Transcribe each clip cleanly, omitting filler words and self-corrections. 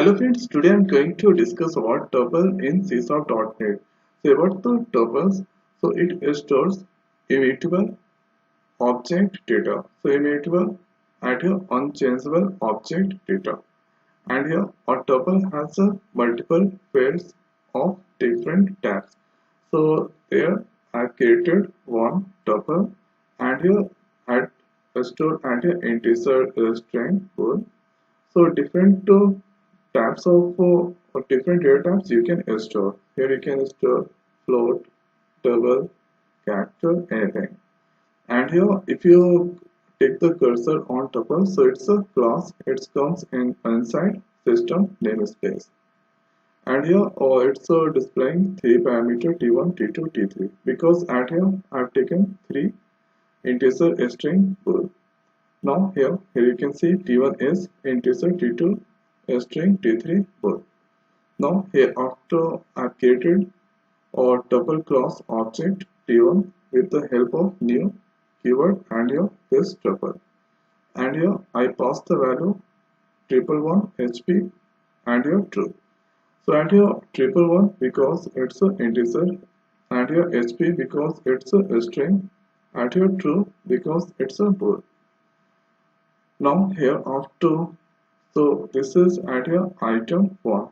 Hello friends, today I'm going to discuss about tuple in C#.NET. So about the tuples, so it stores immutable object data. So immutable and here unchangeable object data. And here a tuple has multiple pairs of different tabs. So there I created one tuple and here I stored and here integer string full. So different types of different data types you can store. Here you can store float, double, character, anything. And here if you take the cursor on tuple, so it's a class. It comes in inside system namespace. And here it's displaying three parameter t1, t2, t3 because at here I've taken three integer string full. Now here you can see t1 is integer, t2 string, t3 both. Now here after I've created a tuple class object t1 with the help of new keyword and here this tuple. And here I pass the value triple one HP and here true. So and here triple one because it's an integer and here HP because it's a string and here true because it's a bool. Now here after so this is at here item 1.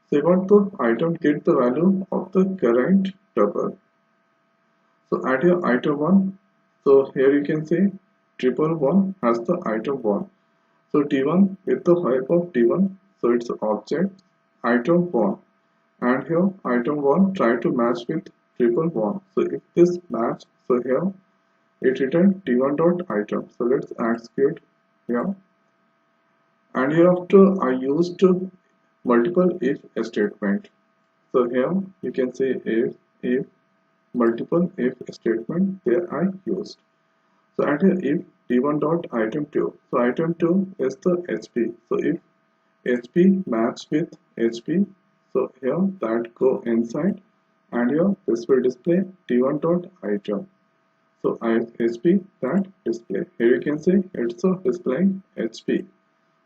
So you want the item get the value of the current tuple. So at here item 1. So here you can see triple one has the item 1. So T1 with the help of T1. So it's object item 1. And here item 1 try to match with triple one. So if this match, so here it return T1 dot item. So let's execute here. And hereafter I used multiple if statement. So here you can say if multiple if statement there I used. So at here if t1 dot item 2. So item 2 is the HP. So if HP match with HP, so here that go inside and here this will display t1 dot item. So HP that display. Here you can see it's displaying HP.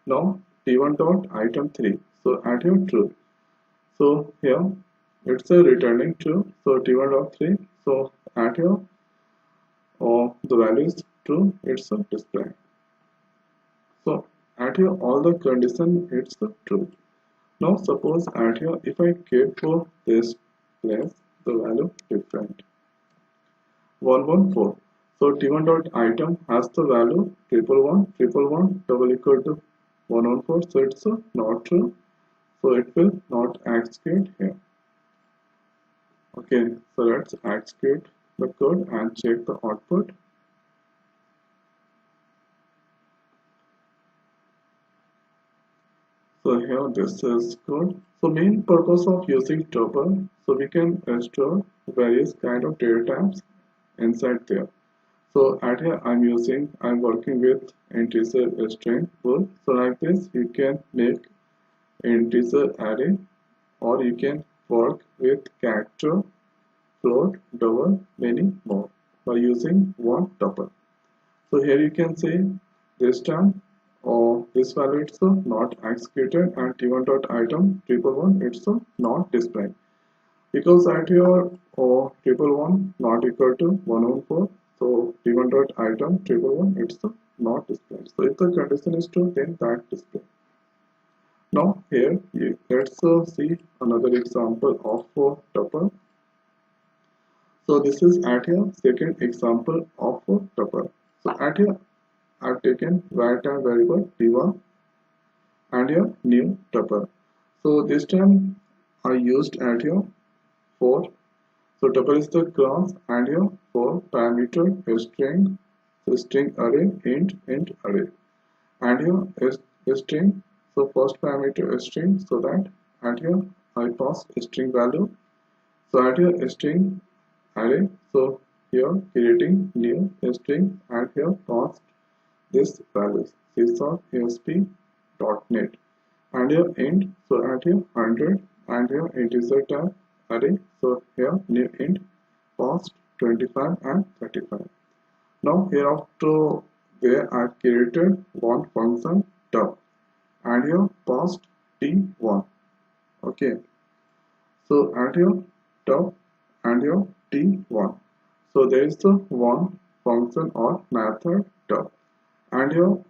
Now t1 dot item 3. So at here true. So here it's a returning true. So t1 dot 3. So at here the value is true. It's a display. So at here all the condition it's true. Now suppose at here if I keep this place the value different 114. So t1 dot item has the value triple one double equal to 114. So it's not true. So it will not execute here. Okay, so let's execute the code and check the output. So here this is code. So main purpose of using tuple, so we can store various kind of data types inside there. So at here I'm working with integer string full. So like this you can make integer array or you can work with character, float, double, many more by using one tuple. So here you can see this time or this value it's not executed and t1 dot item triple one it's not displayed because at here triple one not equal to 114. So t1 dot item triple one it's not displayed. So if the condition is true then that display. Now here let's see another example of tuple. So this is at here second example of tuple. So at here I've taken var time variable t1 and here new tuple. So this time I used at here 4. So tuple is the class and here 4 parameter string, so string array int array and here is string. So first parameter string, so that at here I pass string value. So at here string array. So here creating new string and here pass this values C#ASP.NET and here int. So at here 100 and here integer type array. So here new int past 25 and 35. Now here after there I created one function tub and here past t1. Okay, so at your top and your t1. So there is the one function or method top, and your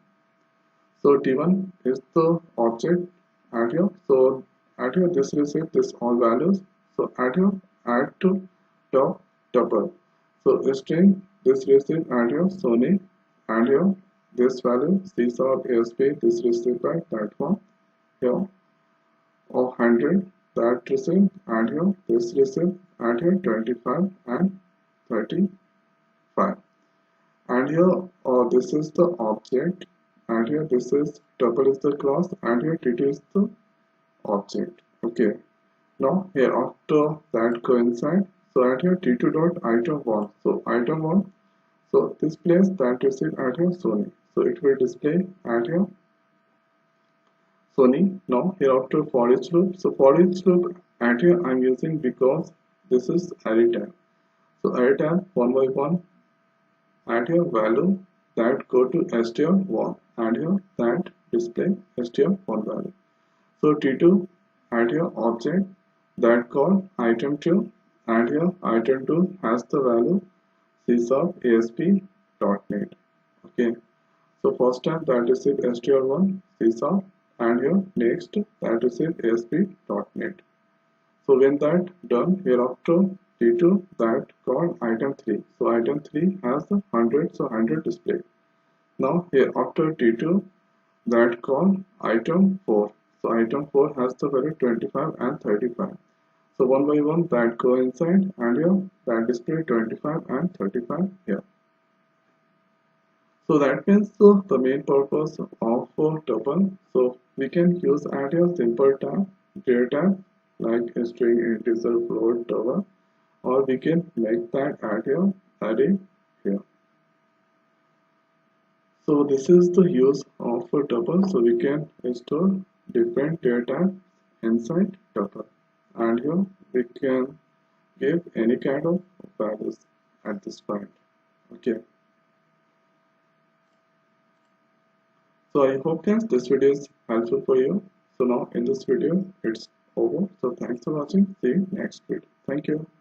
so t1 is the object at your this receive this all values. So at your add to top tuple. So string this receive at your Sony, and your this value C sub ASP this received by that one here of 100 that receive, and here this receive at here 25 and 35, and here this is the object, and here this is tuple is the class, and here t2 is the object. Okay, now here after that coincide, so at here t2 dot item 1, so item 1, so this place that receive at here Sony, so it will display at here Sony. Now here after for each loop, so for each loop at here I'm using because this is array tab. So array tab one by one at here value that go to str1, and here that display str1 value. So t2 at here object that called item 2, and here item 2 has the value c sub asp.net. Okay, so first time that receive str1 c sub, and here next that receive asp.net. So when that done, hereafter t2 that called item 3. So item 3 has the 100, so 100 display. Now here after t2 that called item 4. So item 4 has the value 25 and 35. So one by one that go inside, and here that display 25 and 35 here. So that means the main purpose of tuple. So we can use add a simple tab, clear tab like a string, integer, float, double, or we can make that add a array here. So this is the use of a tuple. So we can store different data inside tuple, and here we can give any kind of values at this point. Okay. So I hope guys this video is helpful for you. So now in this video it's over. So thanks for watching. See you next video. Thank you.